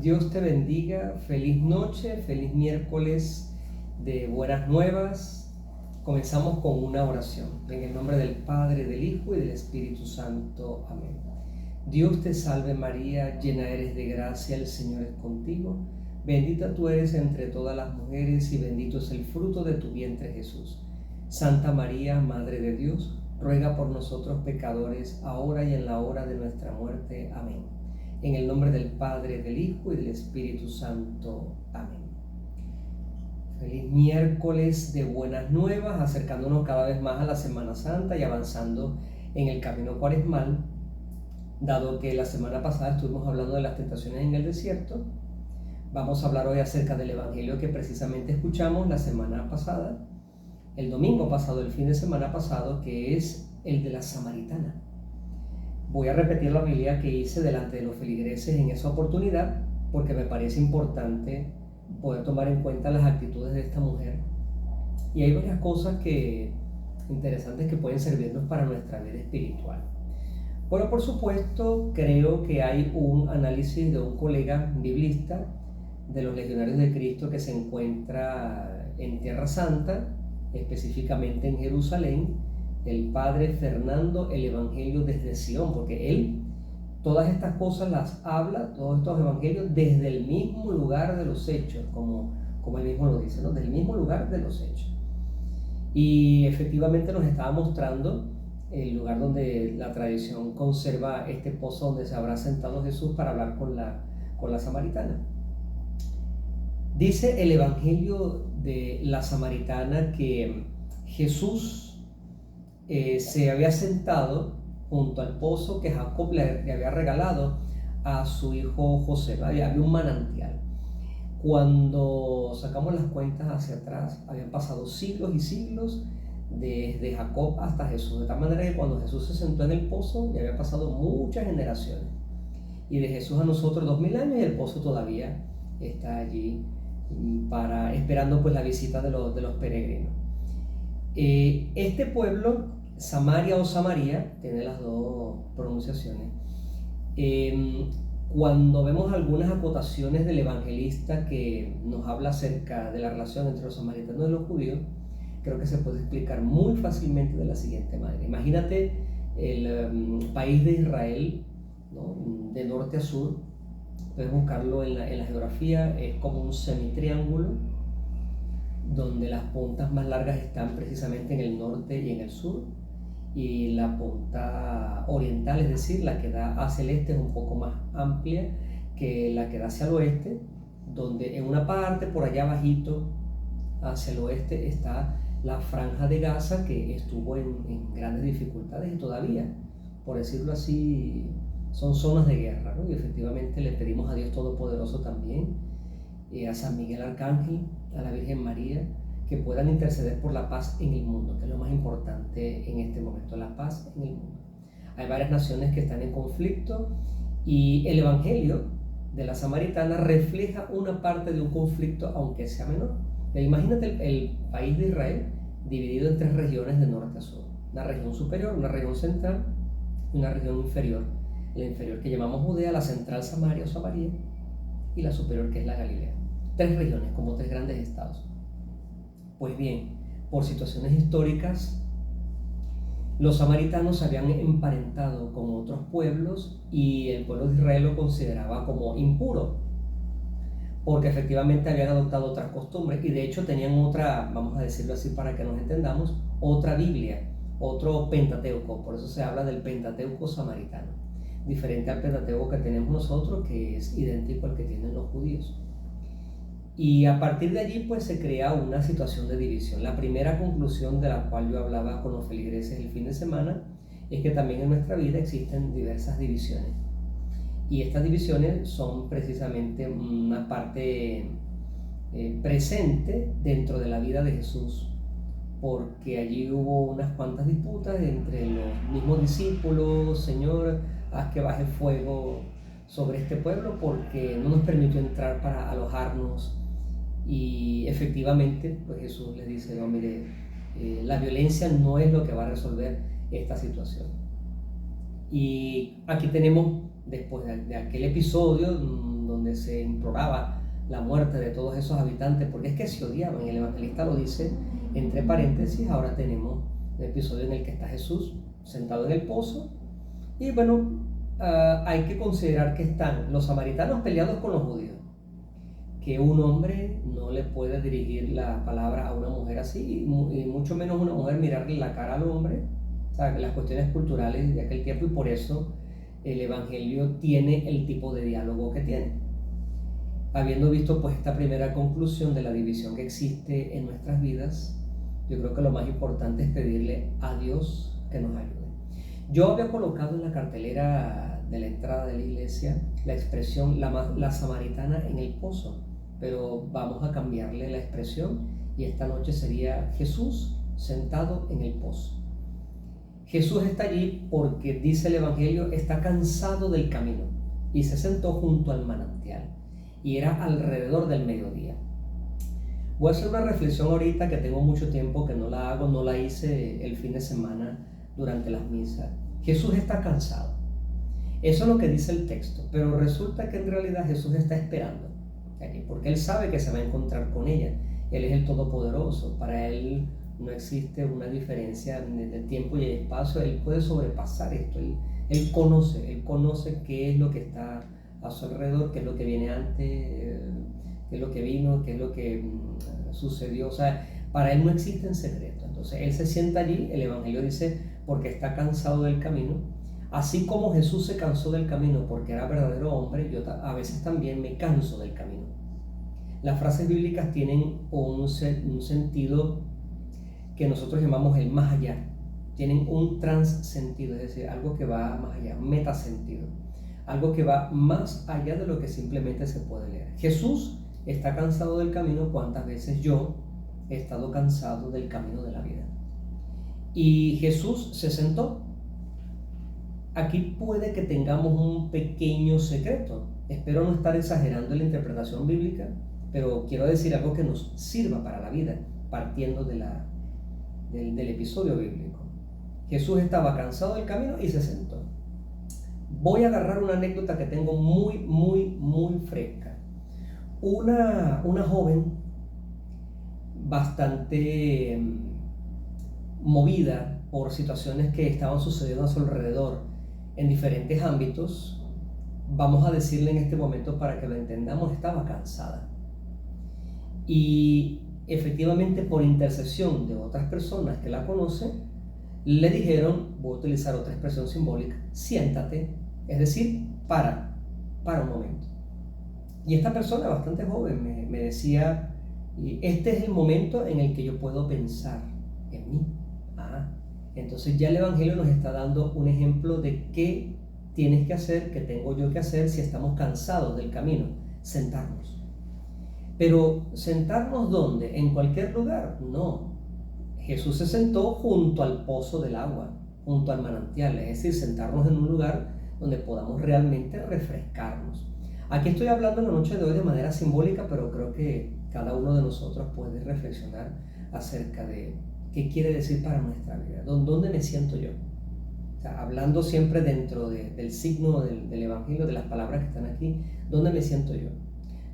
Dios te bendiga, feliz noche, feliz miércoles de buenas nuevas. Comenzamos con una oración. En el nombre del Padre, del Hijo y del Espíritu Santo. Amén. Dios te salve María, llena eres de gracia, el Señor es contigo. Bendita tú eres entre todas las mujeres y bendito es el fruto de tu vientre Jesús. Santa María, Madre de Dios, ruega por nosotros pecadores, ahora y en la hora de nuestra muerte. Amén. En el nombre del Padre, del Hijo y del Espíritu Santo. Amén. Feliz miércoles de buenas nuevas, acercándonos cada vez más a la Semana Santa y avanzando en el camino cuaresmal, dado que la semana pasada estuvimos hablando de las tentaciones en el desierto. Vamos a hablar hoy acerca del Evangelio que precisamente escuchamos la semana pasada, el domingo pasado, el fin de semana pasado, que es el de la Samaritana. Voy a repetir la homilía que hice delante de los feligreses en esa oportunidad porque me parece importante poder tomar en cuenta las actitudes de esta mujer. Y hay varias cosas interesantes que pueden servirnos para nuestra vida espiritual. Bueno, por supuesto, creo que hay un análisis de un colega biblista de los Legionarios de Cristo que se encuentra en Tierra Santa, específicamente en Jerusalén, el padre Fernando, el Evangelio desde Sion, porque él todas estas cosas las habla, todos estos evangelios, desde el mismo lugar de los hechos, como él mismo lo dice, ¿no? Del mismo lugar de los hechos. Y efectivamente nos estaba mostrando el lugar donde la tradición conserva este pozo donde se habrá sentado Jesús para hablar con la samaritana. Dice el Evangelio de la Samaritana que Jesús se había sentado junto al pozo que Jacob le había regalado a su hijo José. Había un manantial. Cuando sacamos las cuentas hacia atrás, habían pasado siglos y siglos desde Jacob hasta Jesús, de tal manera que cuando Jesús se sentó en el pozo ya había pasado muchas generaciones, y de Jesús a nosotros 2000 años, y el pozo todavía está allí esperando pues la visita de los peregrinos. Este pueblo, Samaria o Samaria, tiene las dos pronunciaciones. Cuando vemos algunas acotaciones del evangelista que nos habla acerca de la relación entre los samaritanos y los judíos, creo que se puede explicar muy fácilmente de la siguiente manera. Imagínate el país de Israel, ¿no? De norte a sur. Puedes buscarlo en la geografía, es como un semitriángulo donde las puntas más largas están precisamente en el norte y en el sur, y la punta oriental, es decir, la que da hacia el este, es un poco más amplia que la que da hacia el oeste, donde en una parte por allá bajito hacia el oeste está la franja de Gaza, que estuvo en grandes dificultades y todavía, por decirlo así, son zonas de guerra, ¿no? Y efectivamente le pedimos a Dios Todopoderoso también, a San Miguel Arcángel, a la Virgen María, que puedan interceder por la paz en el mundo, que es lo más importante en este momento, la paz en el mundo. Hay varias naciones que están en conflicto, y el Evangelio de la Samaritana refleja una parte de un conflicto, aunque sea menor. Imagínate el país de Israel dividido en 3 regiones de norte a sur: una región superior, una región central y una región inferior. La inferior que llamamos Judea, la central Samaria o Samaria, y la superior que es la Galilea. 3 regiones, como 3 grandes estados. Pues bien, por situaciones históricas, los samaritanos se habían emparentado con otros pueblos y el pueblo de Israel lo consideraba como impuro, porque efectivamente habían adoptado otras costumbres, y de hecho tenían otra, vamos a decirlo así para que nos entendamos, otra Biblia, otro Pentateuco. Por eso se habla del Pentateuco samaritano, diferente al Pentateuco que tenemos nosotros, que es idéntico al que tienen los judíos. Y a partir de allí pues se crea una situación de división. La primera conclusión de la cual yo hablaba con los feligreses el fin de semana es que también en nuestra vida existen diversas divisiones, y estas divisiones son precisamente una parte presente dentro de la vida de Jesús, porque allí hubo unas cuantas disputas entre los mismos discípulos. Señor, haz que baje fuego sobre este pueblo porque no nos permitió entrar para alojarnos. Y efectivamente pues Jesús les dice: no, mire, la violencia no es lo que va a resolver esta situación. Y aquí tenemos, después de aquel episodio donde se imploraba la muerte de todos esos habitantes, porque es que se odiaban. El evangelista lo dice entre paréntesis. Ahora tenemos el episodio en el que está Jesús sentado en el pozo, y bueno, hay que considerar que están los samaritanos peleados con los judíos, que un hombre no le puede dirigir la palabra a una mujer así, y mucho menos una mujer mirarle la cara al hombre. O sea, las cuestiones culturales de aquel tiempo, y por eso el evangelio tiene el tipo de diálogo que tiene. Habiendo visto pues esta primera conclusión de la división que existe en nuestras vidas, yo creo que lo más importante es pedirle a Dios que nos ayude. Yo había colocado en la cartelera de la entrada de la iglesia la expresión la samaritana en el pozo, pero vamos a cambiarle la expresión, y esta noche sería Jesús sentado en el pozo. Jesús está allí porque, dice el evangelio, está cansado del camino y se sentó junto al manantial, y era alrededor del mediodía. Voy a hacer una reflexión ahorita que tengo mucho tiempo que no la hago, no la hice el fin de semana durante las misas. Jesús está cansado. Eso es lo que dice el texto, pero resulta que en realidad Jesús está esperando, porque Él sabe que se va a encontrar con ella. Él es el Todopoderoso. Para Él no existe una diferencia de tiempo y espacio. Él puede sobrepasar esto. Él conoce qué es lo que está a su alrededor, qué es lo que viene antes, qué es lo que vino, qué es lo que sucedió. O sea, para Él no existen secretos. Entonces Él se sienta allí. El evangelio dice porque está cansado del camino. Así como Jesús se cansó del camino porque era verdadero hombre, yo a veces también me canso del camino. Las frases bíblicas tienen un sentido que nosotros llamamos el más allá. Tienen un transsentido, es decir, algo que va más allá, un metasentido, algo que va más allá de lo que simplemente se puede leer. Jesús está cansado del camino. ¿Cuántas veces yo he estado cansado del camino de la vida? Y Jesús se sentó. Aquí puede que tengamos un pequeño secreto. Espero no estar exagerando en la interpretación bíblica, pero quiero decir algo que nos sirva para la vida, partiendo del episodio bíblico. Jesús estaba cansado del camino y se sentó. Voy a agarrar una anécdota que tengo muy fresca. Una joven bastante movida por situaciones que estaban sucediendo a su alrededor en diferentes ámbitos, vamos a decirle en este momento para que lo entendamos, estaba cansada. Y efectivamente, por intercesión de otras personas que la conocen, le dijeron, voy a utilizar otra expresión simbólica, siéntate, es decir, para un momento. Y esta persona bastante joven me decía, este es el momento en el que yo puedo pensar en mí. Entonces ya el evangelio nos está dando un ejemplo de qué tienes que hacer, qué tengo yo que hacer si estamos cansados del camino: sentarnos. Pero ¿sentarnos dónde? ¿En cualquier lugar? No. Jesús se sentó junto al pozo del agua, junto al manantial, es decir, sentarnos en un lugar donde podamos realmente refrescarnos. Aquí estoy hablando en la noche de hoy de manera simbólica, pero creo que cada uno de nosotros puede reflexionar acerca de qué quiere decir para nuestra vida. ¿Dónde me siento yo? O sea, hablando siempre dentro del signo del evangelio, de las palabras que están aquí, ¿dónde me siento yo?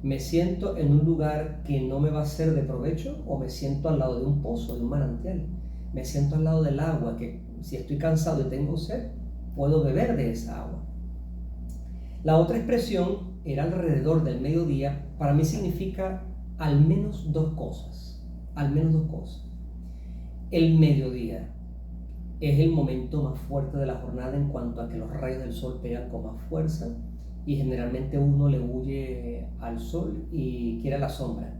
¿Me siento en un lugar que no me va a ser de provecho, o me siento al lado de un pozo, de un manantial? ¿Me siento al lado del agua que, si estoy cansado y tengo sed, puedo beber de esa agua? La otra expresión era alrededor del mediodía. Para mí significa al menos dos cosas. Al menos dos cosas. El mediodía es el momento más fuerte de la jornada en cuanto a que los rayos del sol pegan con más fuerza, y generalmente uno le huye al sol y quiere la sombra,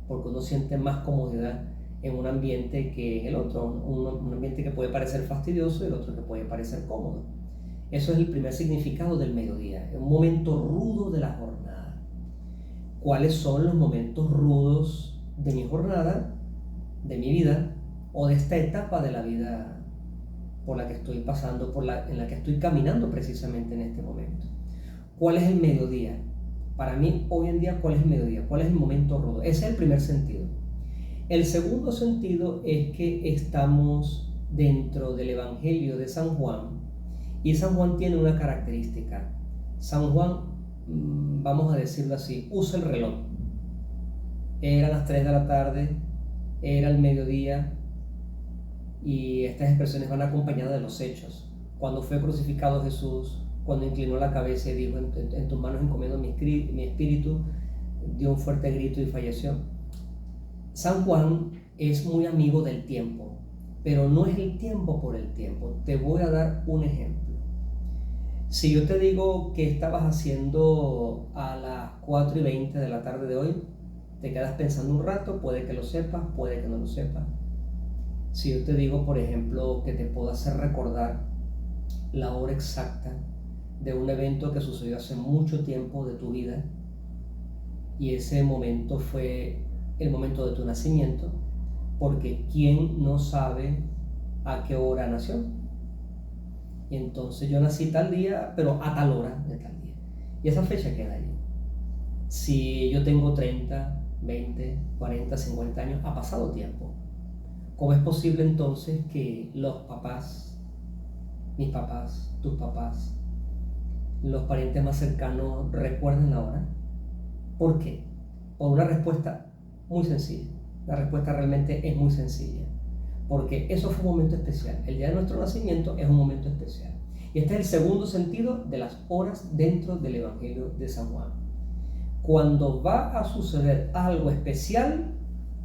porque uno siente más comodidad en un ambiente que en el otro, un ambiente que puede parecer fastidioso y el otro que puede parecer cómodo. Eso es el primer significado del mediodía, un momento rudo de la jornada. ¿Cuáles son los momentos rudos de mi jornada, de mi vida, o de esta etapa de la vida por la que estoy pasando, en la que estoy caminando precisamente en este momento? ¿Cuál es el mediodía? Para mí, hoy en día, ¿cuál es el mediodía? ¿Cuál es el momento rudo? Ese es el primer sentido. El segundo sentido es que estamos dentro del Evangelio de San Juan, y San Juan tiene una característica. San Juan vamos a decirlo así, usa el reloj. Eran las 3 de la tarde, era el mediodía, y estas expresiones van acompañadas de los hechos. Cuando fue crucificado Jesús, cuando inclinó la cabeza y dijo, en tus manos encomiendo mi espíritu, dio un fuerte grito y falleció. San Juan es muy amigo del tiempo, pero no es el tiempo por el tiempo. Te voy a dar un ejemplo. Si yo te digo que estabas haciendo a las 4:20 de la tarde de hoy, te quedas pensando un rato, puede que lo sepas, puede que no lo sepas. Si yo te digo, por ejemplo, que te puedo hacer recordar la hora exacta de un evento que sucedió hace mucho tiempo de tu vida, y ese momento fue el momento de tu nacimiento, porque ¿quién no sabe a qué hora nació? Y entonces yo nací tal día, pero a tal hora de tal día. Y esa fecha queda ahí. Si yo tengo 30, 20, 40, 50 años, ha pasado tiempo. ¿Cómo es posible entonces que los papás, mis papás, tus papás, los parientes más cercanos recuerden la hora? ¿Por qué? Por una respuesta muy sencilla. La respuesta realmente es muy sencilla. Porque eso fue un momento especial. El día de nuestro nacimiento es un momento especial. Y este es el segundo sentido de las horas dentro del Evangelio de San Juan. Cuando va a suceder algo especial,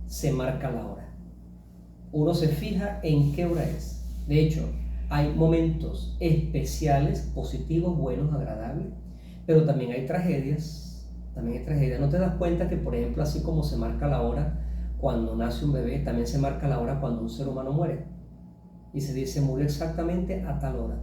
se marca la hora. Uno se fija en qué hora es. De hecho, hay momentos especiales, positivos, buenos, agradables, pero también hay tragedias. No te das cuenta que, por ejemplo, así como se marca la hora cuando nace un bebé, también se marca la hora cuando un ser humano muere. Y se dice, murió exactamente a tal hora.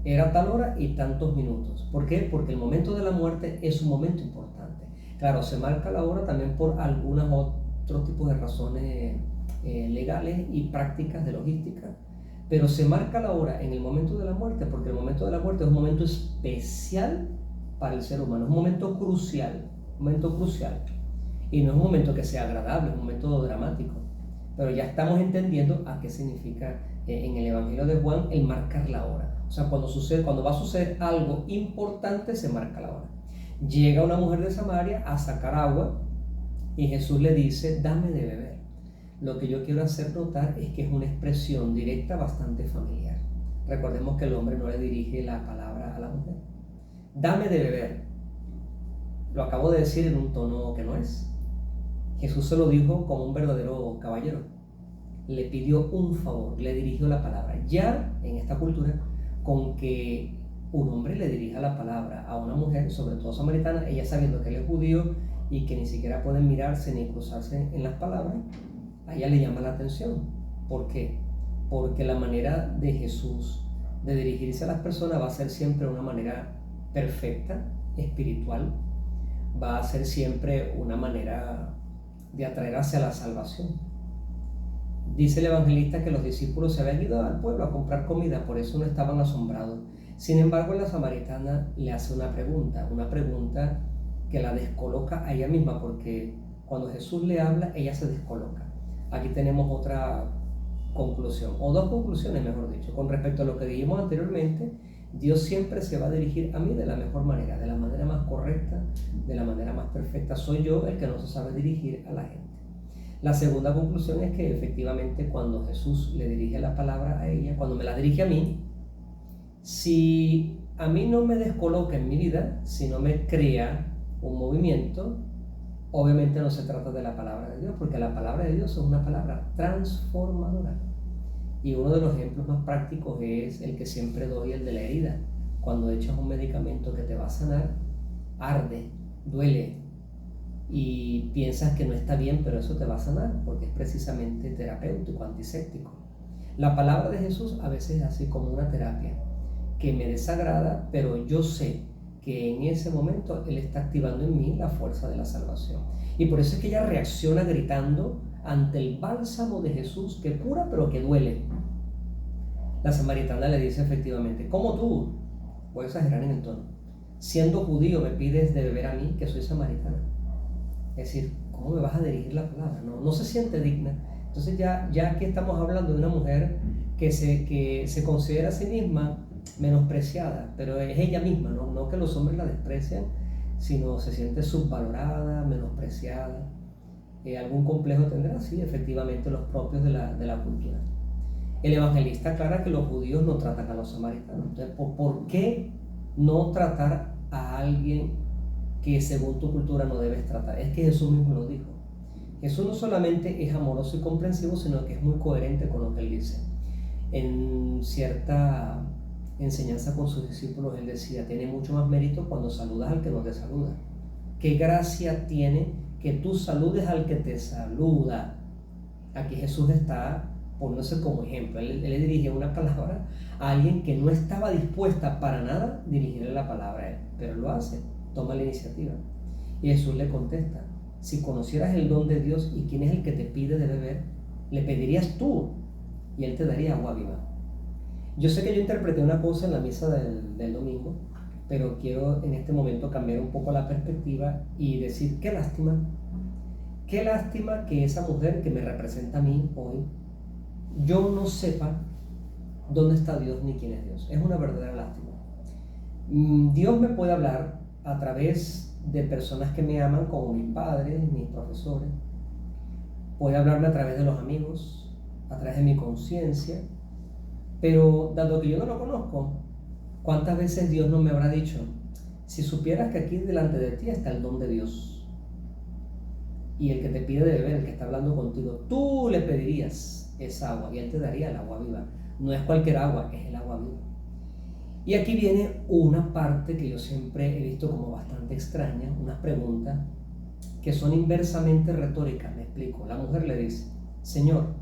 Era tal hora y tantos minutos. ¿Por qué? Porque el momento de la muerte es un momento importante. Claro, se marca la hora también por algunos otros tipos de razones legales y prácticas de logística, pero se marca la hora en el momento de la muerte, porque el momento de la muerte es un momento especial para el ser humano, es un momento crucial, y no es un momento que sea agradable, es un momento dramático, pero ya estamos entendiendo a qué significa en el Evangelio de Juan el marcar la hora. O sea, cuando va a suceder algo importante, se marca la hora. Llega una mujer de Samaria a sacar agua y Jesús le dice, dame de beber. Lo que yo quiero hacer notar es que es una expresión directa bastante familiar. Recordemos que el hombre no le dirige la palabra a la mujer. Dame de beber. Lo acabo de decir en un tono que no es. Jesús se lo dijo como un verdadero caballero. Le pidió un favor, le dirigió la palabra. Ya en esta cultura, con que un hombre le dirija la palabra a una mujer, sobre todo samaritana, ella sabiendo que él es judío y que ni siquiera pueden mirarse ni cruzarse en las palabras, a ella le llama la atención. ¿Por qué? Porque la manera de Jesús de dirigirse a las personas va a ser siempre una manera perfecta, espiritual, va a ser siempre una manera de atraer hacia la salvación. Dice el evangelista que los discípulos se habían ido al pueblo a comprar comida, por eso no estaban asombrados. Sin embargo, la samaritana le hace una pregunta que la descoloca a ella misma, porque cuando Jesús le habla, ella se descoloca. Aquí tenemos otra conclusión, o dos conclusiones mejor dicho, con respecto a lo que dijimos anteriormente. Dios siempre se va a dirigir a mí de la mejor manera, de la manera más correcta, de la manera más perfecta. Soy yo el que no se sabe dirigir a la gente. La segunda conclusión es que efectivamente cuando Jesús le dirige la palabra a ella, cuando me la dirige a mí, si a mí no me descoloca en mi vida, si no me crea un movimiento, obviamente no se trata de la palabra de Dios, porque la palabra de Dios es una palabra transformadora. Y uno de los ejemplos más prácticos es el que siempre doy, el de la herida. Cuando echas un medicamento que te va a sanar, arde, duele, y piensas que no está bien, pero eso te va a sanar, porque es precisamente terapéutico, antiséptico. La palabra de Jesús a veces es así como una terapia, que me desagrada, pero yo sé que en ese momento Él está activando en mí la fuerza de la salvación. Y por eso es que ella reacciona gritando ante el bálsamo de Jesús, que cura pero que duele. La samaritana le dice efectivamente, ¿cómo tú? Voy a exagerar en el tono. Siendo judío me pides de beber a mí, que soy samaritana. Es decir, ¿cómo me vas a dirigir la palabra? No se siente digna. Entonces ya aquí estamos hablando de una mujer que se considera a sí misma menospreciada, pero es ella misma, no que los hombres la desprecian, sino se siente subvalorada, menospreciada. ¿Algún complejo tendrá? Sí, efectivamente, los propios de la cultura. El evangelista aclara que los judíos no tratan a los samaritanos. Entonces, ¿por qué no tratar a alguien que según tu cultura no debes tratar? Es que Jesús mismo lo dijo. Jesús no solamente es amoroso y comprensivo, sino que es muy coherente con lo que él dice. En cierta enseñanza con sus discípulos, él decía, tiene mucho más mérito cuando saludas al que no te saluda. ¿Qué gracia tiene que tú saludes al que te saluda? Aquí Jesús está poniéndose como ejemplo. Él le dirige una palabra a alguien que no estaba dispuesta para nada dirigirle la palabra a él, pero lo hace, toma la iniciativa. Y Jesús le contesta, si conocieras el don de Dios y quién es el que te pide de beber, le pedirías tú y él te daría agua viva. Yo sé que yo interpreté una cosa en la misa del domingo, pero quiero en este momento cambiar un poco la perspectiva y decir, qué lástima que esa mujer que me representa a mí hoy, yo no sepa dónde está Dios ni quién es Dios. Es una verdadera lástima. Dios me puede hablar a través de personas que me aman, como mis padres, mis profesores. Puede hablarme a través de los amigos, a través de mi conciencia. Pero dado que yo no lo conozco, ¿cuántas veces Dios no me habrá dicho, si supieras que aquí delante de ti está el don de Dios? Y el que te pide de beber, el que está hablando contigo, tú le pedirías esa agua y él te daría el agua viva. No es cualquier agua, es el agua viva. Y aquí viene una parte que yo siempre he visto como bastante extraña, unas preguntas que son inversamente retóricas. Me explico. La mujer le dice, Señor,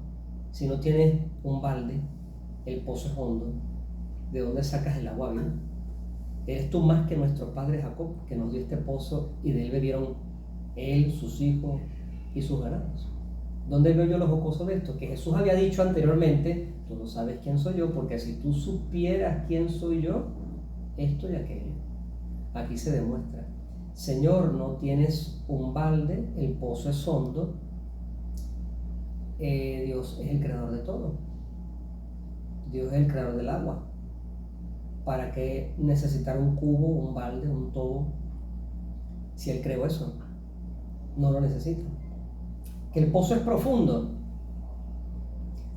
si no tienes un balde, el pozo es hondo, ¿de dónde sacas el agua viva? Eres tú más que nuestro padre Jacob, que nos dio este pozo y de él bebieron él, sus hijos y sus ganados. ¿Dónde veo yo lo jocoso de esto? Que Jesús había dicho anteriormente, tú no sabes quién soy yo, porque si tú supieras quién soy yo, esto y aquello. Aquí se demuestra, Señor, no tienes un balde, el pozo es hondo, Dios es el creador de todo, Dios es el creador del agua. ¿Para qué necesitar un cubo, un balde, un tobo? Si él creó eso, no lo necesita. Que el pozo es profundo,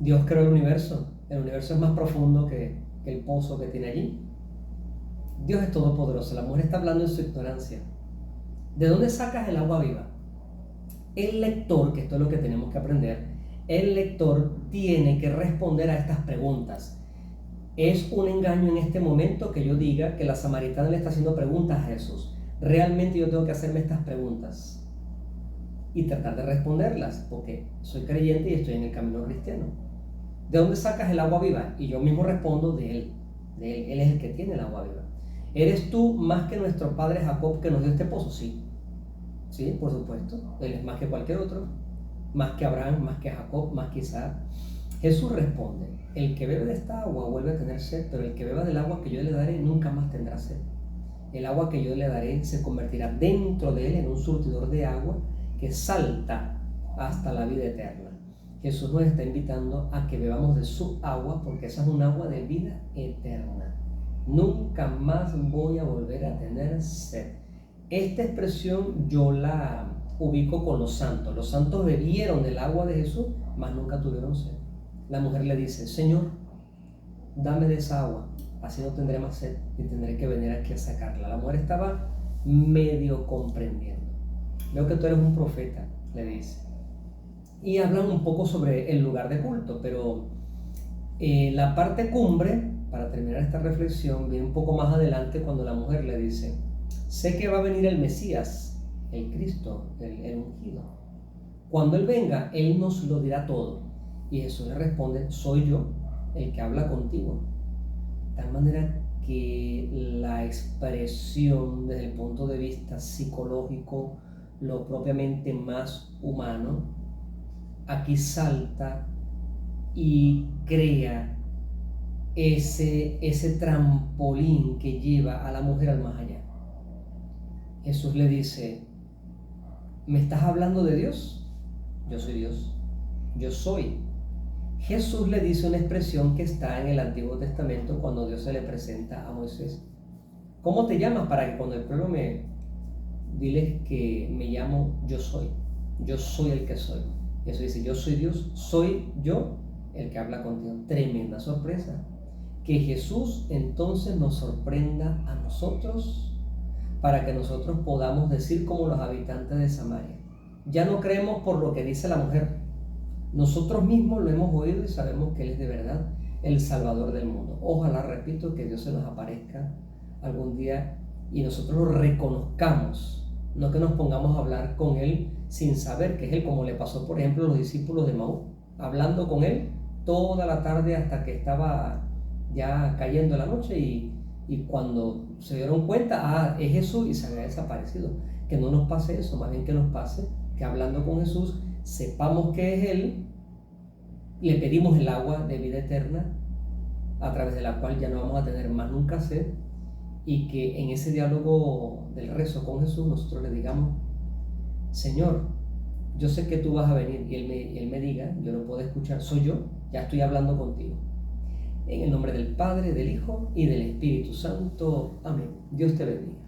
Dios creó el universo es más profundo que el pozo que tiene allí. Dios es todopoderoso. La mujer está hablando en su ignorancia. ¿De dónde sacas el agua viva? El lector, que esto es lo que tenemos que aprender, el lector tiene que responder a estas preguntas. Es un engaño en este momento que yo diga que la samaritana le está haciendo preguntas a Jesús. Realmente yo tengo que hacerme estas preguntas y tratar de responderlas, porque soy creyente y estoy en el camino cristiano. ¿De dónde sacas el agua viva? Y yo mismo respondo de él. Él es el que tiene el agua viva. ¿Eres tú más que nuestro padre Jacob que nos dio este pozo? Sí. Sí, por supuesto. Él es más que cualquier otro. Más que Abraham, más que Jacob, más que Isaac. Jesús responde, el que bebe de esta agua vuelve a tener sed, pero el que beba del agua que yo le daré nunca más tendrá sed. El agua que yo le daré se convertirá dentro de él en un surtidor de agua que salta hasta la vida eterna. Jesús nos está invitando a que bebamos de su agua, porque esa es un agua de vida eterna. Nunca más voy a volver a tener sed. Esta expresión yo la ubico con los santos. Los santos bebieron del agua de Jesús, mas nunca tuvieron sed. La mujer le dice, Señor, dame de esa agua, así no tendré más sed y tendré que venir aquí a sacarla. La mujer estaba medio comprendiendo. Veo que tú eres un profeta, le dice. Y hablan un poco sobre el lugar de culto, pero la parte cumbre, para terminar esta reflexión, viene un poco más adelante cuando la mujer le dice, sé que va a venir el Mesías, el Cristo, el ungido. Cuando Él venga, Él nos lo dirá todo. Y Jesús le responde, soy yo el que habla contigo. De tal manera que la expresión desde el punto de vista psicológico, lo propiamente más humano, aquí salta y crea ese trampolín que lleva a la mujer al más allá. Jesús le dice, ¿me estás hablando de Dios? Yo soy Dios, yo soy. Jesús le dice una expresión que está en el Antiguo Testamento cuando Dios se le presenta a Moisés. ¿Cómo te llamas? Para que cuando el pueblo diles que me llamo yo soy el que soy. Eso dice, yo soy Dios, soy yo el que habla contigo. Tremenda sorpresa. Que Jesús entonces nos sorprenda a nosotros para que nosotros podamos decir como los habitantes de Samaria. Ya no creemos por lo que dice la mujer. Nosotros mismos lo hemos oído y sabemos que Él es de verdad el Salvador del mundo. Ojalá, repito, que Dios se nos aparezca algún día y nosotros lo reconozcamos, no que nos pongamos a hablar con Él sin saber que es Él, como le pasó por ejemplo a los discípulos de Maús, hablando con Él toda la tarde hasta que estaba ya cayendo la noche y cuando se dieron cuenta, es Jesús, y se había desaparecido. Que no nos pase eso, más bien que nos pase que hablando con Jesús sepamos que es Él, le pedimos el agua de vida eterna a través de la cual ya no vamos a tener más nunca sed, y que en ese diálogo del rezo con Jesús nosotros le digamos, Señor, yo sé que tú vas a venir, y Él me diga, yo lo puedo escuchar, soy yo, ya estoy hablando contigo. En el nombre del Padre, del Hijo y del Espíritu Santo. Amén. Dios te bendiga.